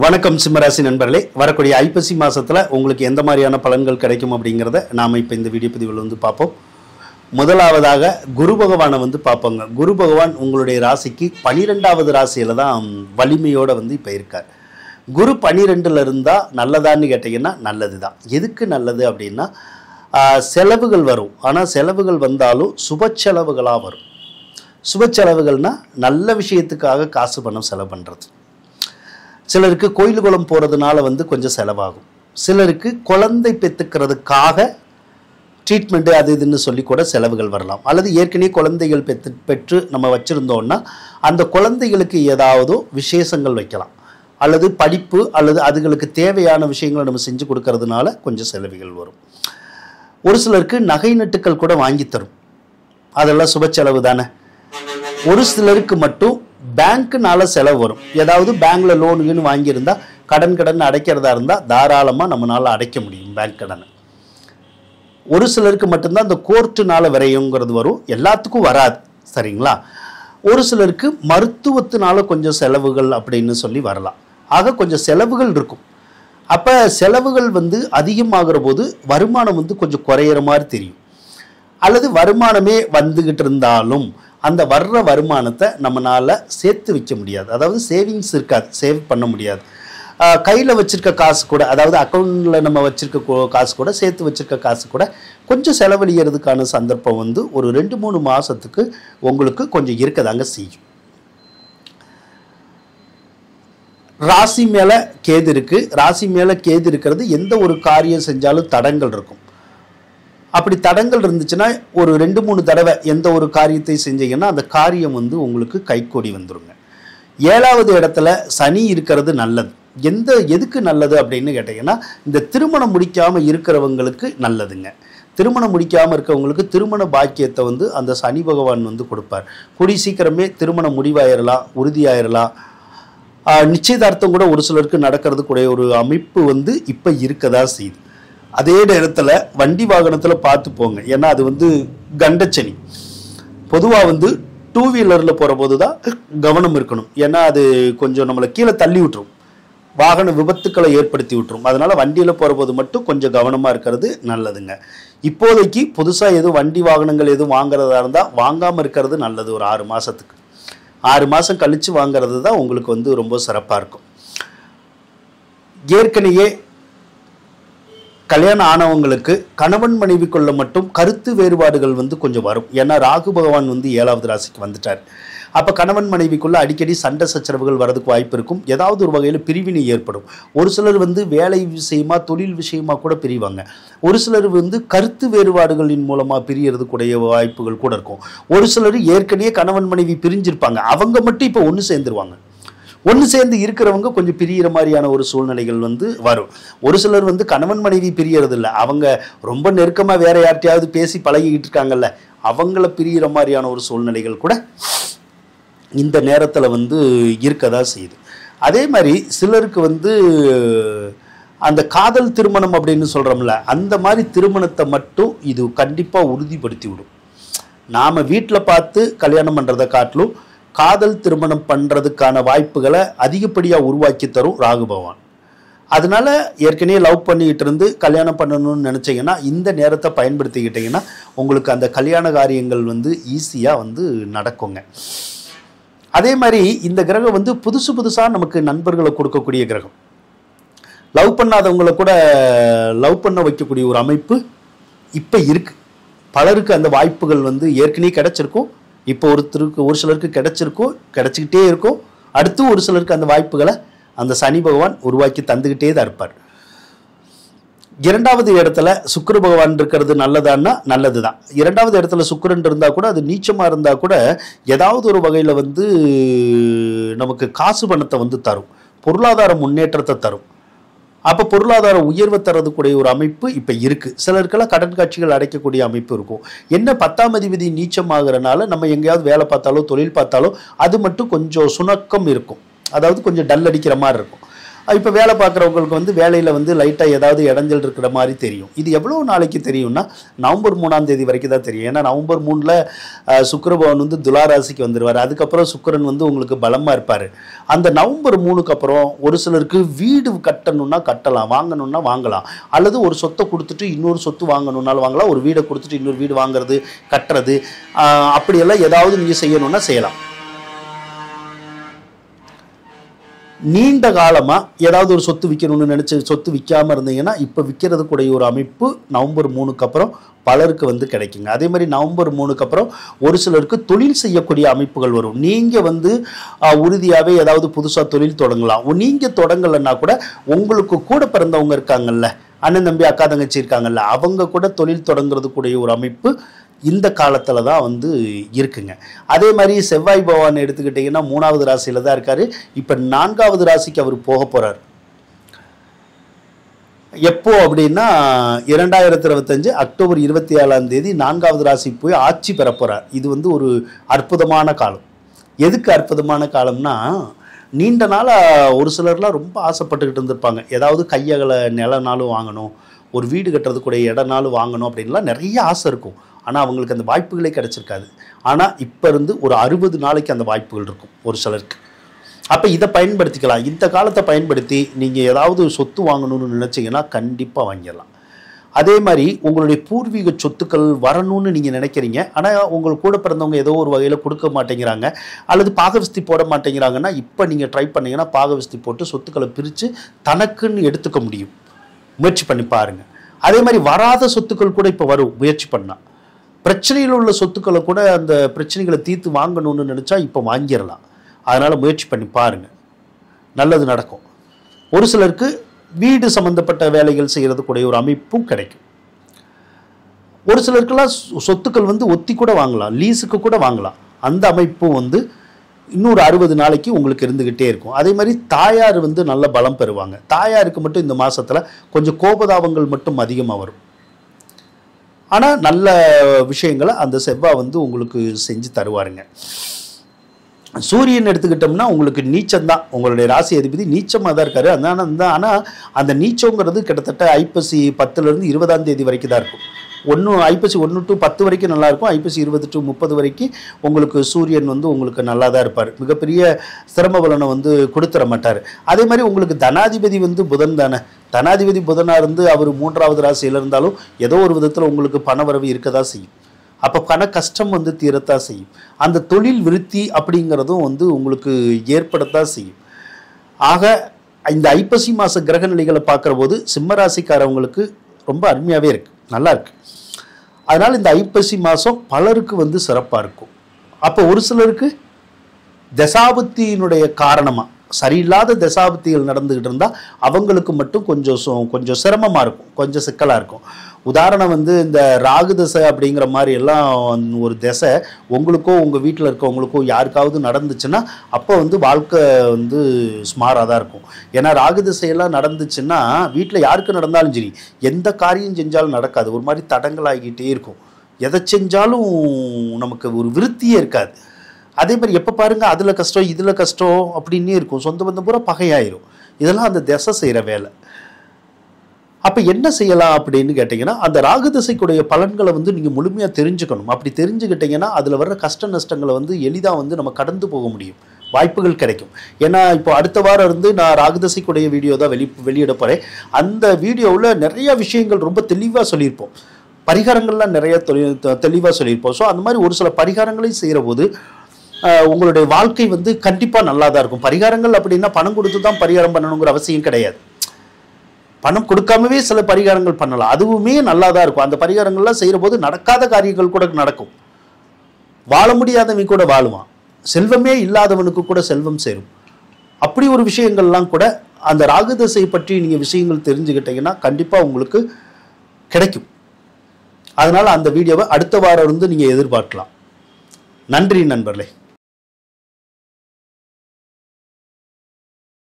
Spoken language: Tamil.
வணக்கம் சிம்மராசி நண்பர்களே, வரக்கூடிய ஐப்பசி மாதத்தில் உங்களுக்கு எந்த மாதிரியான பலன்கள் கிடைக்கும் அப்படிங்கிறத நாம் இப்போ இந்த வீடியோ பதிவில் வந்து பார்ப்போம். முதலாவதாக குரு பகவானை வந்து பார்ப்போங்க. குரு பகவான் உங்களுடைய ராசிக்கு 12வது ராசியில் தான் வலிமையோடு வந்து இப்போ இருக்கார். குரு 12ல் இருந்தால் நல்லதான்னு கேட்டிங்கன்னா நல்லது தான். எதுக்கு நல்லது அப்படின்னா செலவுகள் வரும். ஆனால் செலவுகள் வந்தாலும் சுப செலவுகளாக வரும். சுப செலவுகள்னால் நல்ல விஷயத்துக்காக காசு பணம் செலவு பண்ணுறது. சிலருக்கு கோயில் குளம் போகிறதுனால வந்து கொஞ்சம் செலவாகும். சிலருக்கு குழந்தை பெற்றுக்கிறதுக்காக ட்ரீட்மெண்ட்டு அது இதுன்னு சொல்லி கூட செலவுகள் வரலாம். அல்லது ஏற்கனவே குழந்தைகள் பெற்று நம்ம வச்சுருந்தோன்னா அந்த குழந்தைகளுக்கு ஏதாவது விசேஷங்கள் வைக்கலாம். அல்லது படிப்பு அல்லது அதுகளுக்கு தேவையான விஷயங்களை நம்ம செஞ்சு கொடுக்கறதுனால கொஞ்சம் செலவுகள் வரும். ஒரு சிலருக்கு நகை நட்டுக்கள் கூட வாங்கி தரும். அதெல்லாம் சுப செலவு தானே. ஒரு சிலருக்கு மட்டும் பேங்க்குனால செலவு வரும். ஏதாவது பேங்க்கில் லோனுன்னு வாங்கியிருந்தா கடன் அடைக்கிறதா இருந்தால் தாராளமாக நம்மளால் அடைக்க முடியும் பேங்க் கடனை. ஒரு சிலருக்கு மட்டும்தான் இந்த கோர்ட்டுனால விரையுங்கிறது வரும். எல்லாத்துக்கும் வராது, சரிங்களா. ஒரு சிலருக்கு மருத்துவத்தினால கொஞ்சம் செலவுகள் அப்படின்னு சொல்லி வரலாம். ஆக கொஞ்சம் செலவுகள் இருக்கும். அப்போ செலவுகள் வந்து அதிகமாகிற போது வருமானம் வந்து கொஞ்சம் குறையிற மாதிரி தெரியும். அல்லது வருமானமே வந்துக்கிட்டு இருந்தாலும் அந்த வர்ற வருமானத்தை நம்மளால் சேர்த்து வைக்க முடியாது. அதாவது சேவிங்ஸ் இருக்காது, சேவ் பண்ண முடியாது. கையில் வச்சுருக்க காசு கூட, அதாவது அக்கௌண்ட்டில் நம்ம வச்சுருக்க காசு கூட, சேர்த்து வச்சுருக்க காசு கூட கொஞ்சம் செலவழிகிறதுக்கான சந்தர்ப்பம் வந்து ஒரு 2-3 மாதத்துக்கு உங்களுக்கு கொஞ்சம் இருக்கதாங்க செய்யும். ராசி மேலே கேது இருக்குது. ராசி மேலே கேது இருக்கிறது எந்த ஒரு காரியம் செஞ்சாலும் தடங்கள் இருக்கும். அப்படி தடங்கள் இருந்துச்சுன்னா ஒரு 2-3 தடவை எந்த ஒரு காரியத்தை செஞ்சீங்கன்னா அந்த காரியம் வந்து உங்களுக்கு கைகூடி வந்துருங்க. 7வது இடத்துல சனி இருக்கிறது நல்லது. எதுக்கு நல்லது அப்படின்னு கேட்டிங்கன்னா இந்த திருமணம் முடிக்காமல் இருக்கிறவங்களுக்கு நல்லதுங்க. திருமணம் முடிக்காமல் இருக்கிறவங்களுக்கு திருமண பாக்கியத்தை வந்து அந்த சனி பகவான் வந்து கொடுப்பார். கூடி சீக்கிரமே திருமணம் முடிவாயிரலாம், உறுதியாயிரலாம். நிச்சயதார்த்தம் கூட ஒரு சிலருக்கு நடக்கிறது கூட ஒரு அமைப்பு வந்து இப்போ இருக்கதா செய்யுது. அதே நேரத்தில் வண்டி வாகனத்தில் பார்த்து போங்க. ஏன்னா அது வந்து கண்டச்சனி. பொதுவாக வந்து 2 வீலரில் போகிற போது தான் கவனம் இருக்கணும். ஏன்னா அது கொஞ்சம் நம்மளை கீழே தள்ளி விட்டுரும், வாகன விபத்துக்களை ஏற்படுத்தி விட்டுரும். அதனால் வண்டியில் போகிற போது மட்டும் கொஞ்சம் கவனமாக இருக்கிறது நல்லதுங்க. இப்போதைக்கு புதுசாக எதுவும் வண்டி வாகனங்கள் எதுவும் வாங்குறதா இருந்தால் வாங்காமல் இருக்கிறது நல்லது. ஒரு 6 மாதத்துக்கு 6 மாதம் கழித்து வாங்கிறது தான் உங்களுக்கு வந்து ரொம்ப சிறப்பாக இருக்கும். ஏற்கனவே கல்யாணம் ஆனவங்களுக்கு கணவன் மனைவிக்குள்ள மட்டும் கருத்து வேறுபாடுகள் வந்து கொஞ்சம் வரும். ஏன்னா ராகு பகவான் வந்து 7வது ராசிக்கு வந்துட்டார். அப்போ கணவன் மனைவிக்குள்ள அடிக்கடி சண்டை சச்சரவுகள் வரதுக்கு வாய்ப்பு இருக்கும். ஏதாவது ஒரு வகையில் பிரிவினை ஏற்படும். ஒரு சிலர் வந்து வேலை விஷயமா தொழில் விஷயமா கூட பிரிவாங்க. ஒரு சிலர் வந்து கருத்து வேறுபாடுகளின் மூலமாக பிரியறதுக்குடைய வாய்ப்புகள் கூட இருக்கும். ஒரு சிலர் ஏற்கனவே கணவன் மனைவி பிரிஞ்சிருப்பாங்க, அவங்க மட்டும் இப்போ ஒன்று சேர்ந்துருவாங்க. ஒன்று சேர்ந்து இருக்கிறவங்க கொஞ்சம் பிரியிற மாதிரியான ஒரு சூழ்நிலைகள் வந்து வரும். ஒரு சிலர் வந்து கணவன் மனைவி பிரியறது இல்லை, அவங்க ரொம்ப நெருக்கமாக வேற யார்ட்டையாவது பேசி பழகிக்கிட்டு இருக்காங்கல்ல, அவங்கள பிரியிற மாதிரியான ஒரு சூழ்நிலைகள் கூட இந்த நேரத்தில் வந்து இருக்கதா செய்யுது. அதே மாதிரி சிலருக்கு வந்து அந்த காதல் திருமணம் அப்படின்னு சொல்கிறோம்ல, அந்த மாதிரி திருமணத்தை மட்டும் இது கண்டிப்பாக உறுதிப்படுத்தி விடும். நாம் வீட்டில் பார்த்து கல்யாணம் பண்ணுறதை காட்டிலும் காதல் திருமணம் பண்ணுறதுக்கான வாய்ப்புகளை அதிகப்படியாக உருவாக்கி தரும் ராகு பகவான். அதனால ஏற்கனவே லவ் பண்ணிக்கிட்டு இருந்து கல்யாணம் பண்ணணும்னு நினச்சிங்கன்னா இந்த நேரத்தை பயன்படுத்திக்கிட்டிங்கன்னா உங்களுக்கு அந்த கல்யாண காரியங்கள் வந்து ஈஸியாக வந்து நடக்குங்க. அதே மாதிரி இந்த கிரகம் வந்து புதுசாக நமக்கு நண்பர்களை கொடுக்கக்கூடிய கிரகம். லவ் பண்ணாதவங்களை கூட லவ் பண்ண வைக்கக்கூடிய ஒரு அமைப்பு இப்போ இருக்குது. பலருக்கு அந்த வாய்ப்புகள் வந்து ஏற்கனவே கிடைச்சிருக்கும். இப்போ ஒரு சிலருக்கு கிடைச்சிருக்கும், கிடைச்சிக்கிட்டே இருக்கும். அடுத்து ஒரு சிலருக்கு அந்த வாய்ப்புகளை அந்த சனி பகவான் உருவாக்கி தந்துக்கிட்டே தான் இருப்பார். 2வது இடத்துல சுக்கிர பகவான் இருக்கிறது நல்லதான்னா நல்லது தான். 2வது இடத்துல சுக்கிரன் இருந்தால் கூட அது நீச்சமாக இருந்தால் கூட ஏதாவது ஒரு வகையில் வந்து நமக்கு காசு பணத்தை வந்து தரும், பொருளாதார முன்னேற்றத்தை தரும். அப்போ பொருளாதார உயர்வை தரதுக்கூடிய ஒரு அமைப்பு இப்போ இருக்குது. சிலருக்கெல்லாம் கடன் காட்சிகள் அடைக்கக்கூடிய அமைப்பு இருக்கும். என்ன 10ஆம் அதிபதி நீச்சமாகறனால நம்ம எங்கேயாவது வேலை பார்த்தாலோ தொழில் பார்த்தாலோ அது மட்டும் கொஞ்சம் சுணக்கம் இருக்கும். அதாவது கொஞ்சம் டல் அடிக்கிற மாதிரி இருக்கும். இப்போ வேலை பார்க்குறவங்களுக்கு வந்து வேலையில் வந்து லைட்டாக ஏதாவது இடைஞ்சல் இருக்கிற மாதிரி தெரியும். இது எவ்வளோ நாளைக்கு தெரியும்னா நவம்பர் 3ஆம் தேதி வரைக்கும் தான் தெரியும். ஏன்னா நவம்பர் 3ல் சுக்கிரபவன் வந்து துலா ராசிக்கு வந்துடுவார். அதுக்கப்புறம் சுக்கிரன் வந்து உங்களுக்கு பலமாக இருப்பார். அந்த நவம்பர் 3க்கு அப்புறம் ஒரு சிலருக்கு வீடு கட்டணும்னா கட்டலாம், வாங்கணும்னா வாங்கலாம், அல்லது ஒரு சொத்தை கொடுத்துட்டு இன்னொரு சொத்து வாங்கணும்னாலும் வாங்கலாம், ஒரு வீடை கொடுத்துட்டு இன்னொரு வீடு வாங்குறது கட்டுறது அப்படியெல்லாம் ஏதாவது நீங்கள் செய்யணும்னா செய்யலாம். நீண்ட காலமாக ஏதாவது ஒரு சொத்து விற்கணும்னு நினச்சி சொத்து விற்காமல் இருந்தீங்கன்னா இப்போ விற்கிறதுக்குடைய ஒரு அமைப்பு நவம்பர் 3க்கு அப்புறம் பலருக்கு வந்து கிடைக்குங்க. அதே மாதிரி நவம்பர் 3க்கு அப்புறம் ஒரு சிலருக்கு தொழில் செய்யக்கூடிய அமைப்புகள் வரும். நீங்கள் வந்து உறுதியாகவே ஏதாவது புதுசாக தொழில் தொடங்கலாம். நீங்கள் தொடங்கலைன்னா கூட உங்களுக்கு கூட பிறந்தவங்க இருக்காங்கல்ல, அண்ணன் தம்பி அக்கா தங்கச்சி இருக்காங்கல்ல, அவங்க கூட தொழில் தொடங்குறதுக்குடைய ஒரு அமைப்பு இந்த காலத்தில் தான் வந்து இருக்குங்க. அதே மாதிரி செவ்வாய் பகவான் எடுத்துக்கிட்டிங்கன்னா 3வது ராசியில் தான் இருக்கார். இப்போ 4வது ராசிக்கு அவர் போக போகிறார். எப்போ அப்படின்னா 2025 அக்டோபர் 27ஆம் தேதி 4வது ராசிக்கு போய் ஆட்சி பெற போகிறார். இது வந்து ஒரு அற்புதமான காலம். எதுக்கு அற்புதமான காலம்னா, நீண்ட நாளாக ஒரு சிலர்லாம் ரொம்ப ஆசைப்பட்டுக்கிட்டு இருந்திருப்பாங்க. ஏதாவது கையகல நிலனாலும் வாங்கணும், ஒரு வீடு கட்டுறதுக்குடைய இடனாலும் வாங்கணும் அப்படின்லாம் நிறைய ஆசை இருக்கும். ஆனால் அவங்களுக்கு அந்த வாய்ப்புகளே கிடச்சிருக்காது. ஆனால் இப்போ இருந்து ஒரு 60 நாளைக்கு அந்த வாய்ப்புகள் இருக்கும் ஒரு சிலருக்கு. அப்போ இதை பயன்படுத்திக்கலாம். இந்த காலத்தை பயன்படுத்தி நீங்கள் ஏதாவது சொத்து வாங்கணும்னு நினச்சிங்கன்னா கண்டிப்பாக வாங்கிடலாம். அதே மாதிரி உங்களுடைய பூர்வீக சொத்துக்கள் வரணும்னு நீங்கள் நினைக்கிறீங்க, ஆனால் உங்களுக்கு கூட பிறந்தவங்க ஏதோ ஒரு வகையில் கொடுக்க மாட்டேங்கிறாங்க அல்லது பாகவிஸ்தி போட மாட்டேங்கிறாங்கன்னா இப்போ நீங்கள் ட்ரை பண்ணிங்கன்னா பாகவிஸ்தி போட்டு சொத்துக்களை பிரித்து தனக்குன்னு எடுத்துக்க முடியும். முயற்சி பண்ணி பாருங்கள். அதே மாதிரி வராத சொத்துக்கள் கூட இப்போ வரும் முயற்சி பண்ணால். பிரச்சனையில் உள்ள சொத்துக்களை கூட அந்த பிரச்சனைகளை தீர்த்து வாங்கணும்னு நினச்சா இப்போ வாங்கிடலாம். அதனால் முயற்சி பண்ணி பாருங்கள், நல்லது நடக்கும். ஒரு சிலருக்கு வீடு சம்மந்தப்பட்ட வேலைகள் செய்கிறதுக்குடைய ஒரு அமைப்பும் கிடைக்கும். ஒரு சிலருக்கெல்லாம் சொத்துக்கள் வந்து ஒத்தி கூட வாங்கலாம், லீஸுக்கு கூட வாங்கலாம். அந்த அமைப்பும் வந்து இன்னொரு 60 நாளைக்கு உங்களுக்கு இருந்துக்கிட்டே இருக்கும். அதே மாதிரி தாயார் வந்து நல்ல பலம் பெறுவாங்க. தாயாருக்கு மட்டும் இந்த மாதத்தில் கொஞ்சம் கோபதாபங்கள் மட்டும் அதிகமாக வரும். ஆனால் நல்ல விஷயங்களை அந்த செவ்வாய் வந்து உங்களுக்கு செஞ்சு தருவாருங்க. சூரியன் எடுத்துக்கிட்டோம்னா உங்களுக்கு நீச்சம்தான். உங்களுடைய ராசி அதிபதி நீச்சமாக தான் இருக்காரு. ஆனால் அந்த நீச்சங்கிறது கிட்டத்தட்ட ஐப்பசி 10லேருந்து 20ஆம் தேதி வரைக்கும் தான் இருக்கும். ஐப்பசி 1 to 10 வரைக்கும் நல்லாயிருக்கும். ஐப்பசி 20 to 30 வரைக்கும் உங்களுக்கு சூரியன் வந்து உங்களுக்கு நல்லா தான் இருப்பார். மிகப்பெரிய சிரம பலனை வந்து கொடுத்துட மாட்டார். அதே மாதிரி உங்களுக்கு தனாதிபதி வந்து புதன் தானே. தனாதிபதி புதனாக இருந்து அவர் 3வது ராசியில் இருந்தாலும் ஏதோ ஒரு விதத்தில் உங்களுக்கு பணவரவு இருக்க தான் செய்யும். அப்போ பண கஷ்டம் வந்து தீரத்தான் செய்யும். அந்த தொழில் விருத்தி அப்படிங்கிறதும் வந்து உங்களுக்கு ஏற்படத்தான் செய்யும். ஆக இந்த ஐப்பசி மாத கிரக நிலைகளை பார்க்குற போது சிம்ம ராசிக்காரவங்களுக்கு ரொம்ப அருமையாகவே இருக்குது, நல்லா இருக்குது. அதனால் இந்த ஐப்பசி மாதம் பலருக்கு வந்து சிறப்பாக இருக்கும். அப்போ ஒரு சிலருக்கு தசாபுத்தியினுடைய காரணமாக சரியில்லாத தசாபுத்திகள் நடந்துக்கிட்டு இருந்தால் அவங்களுக்கு மட்டும் கொஞ்சம் சிரமமாக இருக்கும், கொஞ்சம் சிக்கலாக இருக்கும். உதாரணம் வந்து இந்த ராகு தசை அப்படிங்கிற மாதிரி எல்லாம் ஒரு தசை உங்களுக்கோ உங்கள் வீட்டில் இருக்கவங்களுக்கோ யாருக்காவது நடந்துச்சுன்னா அப்போ வந்து வாழ்க்கை வந்து ஸ்மாராக தான் இருக்கும். ஏன்னா ராகு தசையெல்லாம் நடந்துச்சுன்னா வீட்டில் யாருக்கு நடந்தாலும் சரி எந்த காரியம் செஞ்சாலும் நடக்காது, ஒரு மாதிரி தடங்களாகிக்கிட்டே இருக்கும். எதை செஞ்சாலும் நமக்கு ஒரு விருத்தியே இருக்காது. அதே மாதிரி எப்போ பாருங்கள் அதில் கஷ்டம் இதில் கஷ்டம் அப்படின்னே இருக்கும். சொந்த பந்தம் பூரா பகையாயிரும். இதெல்லாம் அந்த திசை செய்கிற வேலை. அப்போ என்ன செய்யலாம் அப்படின்னு கேட்டிங்கன்னா அந்த ராகு திசைக்குடைய பலன்களை வந்து நீங்கள் முழுமையாக தெரிஞ்சுக்கணும். அப்படி தெரிஞ்சுக்கிட்டிங்கன்னா அதில் வர்ற கஷ்ட நஷ்டங்களை வந்து எளிதாக வந்து நம்ம கடந்து போக முடியும், வாய்ப்புகள் கிடைக்கும். ஏன்னா இப்போ அடுத்த வாரம் இருந்து நான் ராகு திசைக்குடைய வீடியோ தான் வெளியிட போகிறேன். அந்த வீடியோவில் நிறைய விஷயங்கள் ரொம்ப தெளிவாக சொல்லியிருப்போம், பரிகாரங்கள்லாம் நிறைய தெளிவாக சொல்லியிருப்போம். ஸோ அந்த மாதிரி ஒரு சில பரிகாரங்களையும் செய்கிற போது உங்களுடைய வாழ்க்கை வந்து கண்டிப்பாக நல்லா தான் இருக்கும். பரிகாரங்கள் அப்படின்னா பணம் கொடுத்து தான் பரிகாரம் பண்ணணுங்கிற அவசியம் கிடையாது. பணம் கொடுக்காமவே சில பரிகாரங்கள் பண்ணலாம், அதுவுமே நல்லா தான் இருக்கும். அந்த பரிகாரங்கள்லாம் செய்கிற போது நடக்காத காரியங்கள் கூட நடக்கும். வாழ முடியாதவன் கூட வாழுவான், செல்வமே இல்லாதவனுக்கு கூட செல்வம் சேரும். அப்படி ஒரு விஷயங்கள்லாம் கூட அந்த ராகு தசை பற்றி நீங்கள் விஷயங்கள் தெரிஞ்சுக்கிட்டீங்கன்னா கண்டிப்பாக உங்களுக்கு கிடைக்கும். அதனால் அந்த வீடியோவை அடுத்த வாரம் இருந்து நீங்கள் எதிர்பார்க்கலாம். நன்றி நண்பர்களே.